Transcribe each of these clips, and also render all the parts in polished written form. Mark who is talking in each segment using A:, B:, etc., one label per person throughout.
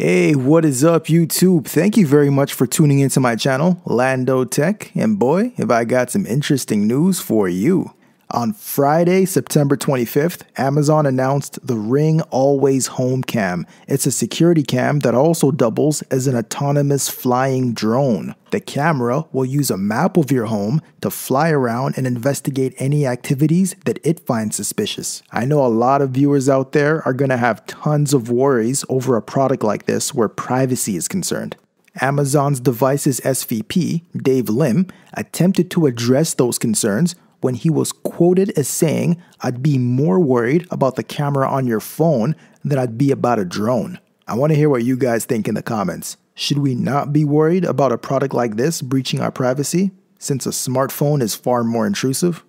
A: Hey, what is up, YouTube? Thank you very much for tuning into my channel, Lando Tech, and boy, have I got some interesting news for you. On Friday, September 25th, Amazon announced the Ring Always Home Cam. It's a security cam that also doubles as an autonomous flying drone. The camera will use a map of your home to fly around and investigate any activities that it finds suspicious. I know a lot of viewers out there are going to have tons of worries over a product like this where privacy is concerned. Amazon's Devices SVP, Dave Lim, attempted to address those concerns when he was quoted as saying, "I'd be more worried about the camera on your phone than I'd be about a drone." I want to hear what you guys think in the comments. Should we not be worried about a product like this breaching our privacy, since a smartphone is far more intrusive?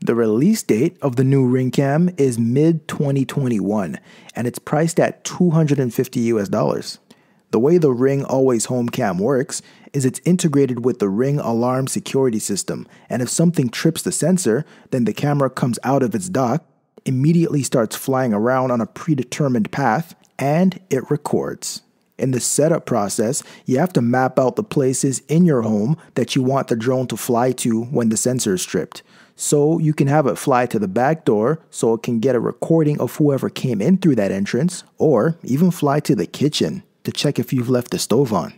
A: The release date of the new Ring Cam is mid-2021, and it's priced at $250 US. The way the Ring Always Home Cam works is it's integrated with the Ring Alarm security system, and if something trips the sensor, then the camera comes out of its dock, immediately starts flying around on a predetermined path, and it records. In the setup process, you have to map out the places in your home that you want the drone to fly to when the sensor is tripped. So you can have it fly to the back door so it can get a recording of whoever came in through that entrance, or even fly to the kitchen to check if you've left the stove on.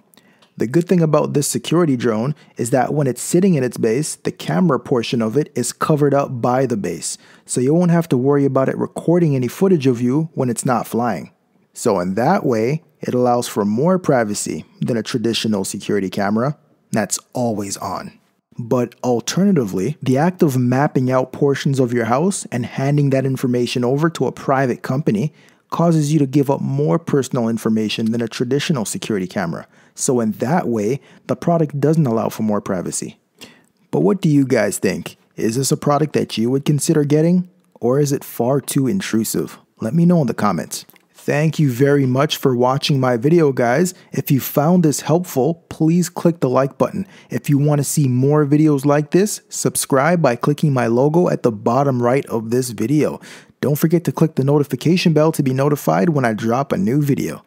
A: The good thing about this security drone is that when it's sitting in its base, the camera portion of it is covered up by the base, so you won't have to worry about it recording any footage of you when it's not flying. So in that way, it allows for more privacy than a traditional security camera that's always on. But alternatively, the act of mapping out portions of your house and handing that information over to a private company causes you to give up more personal information than a traditional security camera. So in that way, the product doesn't allow for more privacy. But what do you guys think? Is this a product that you would consider getting? Or is it far too intrusive? Let me know in the comments. Thank you very much for watching my video, guys. If you found this helpful, please click the like button. If you want to see more videos like this, subscribe by clicking my logo at the bottom right of this video. Don't forget to click the notification bell to be notified when I drop a new video.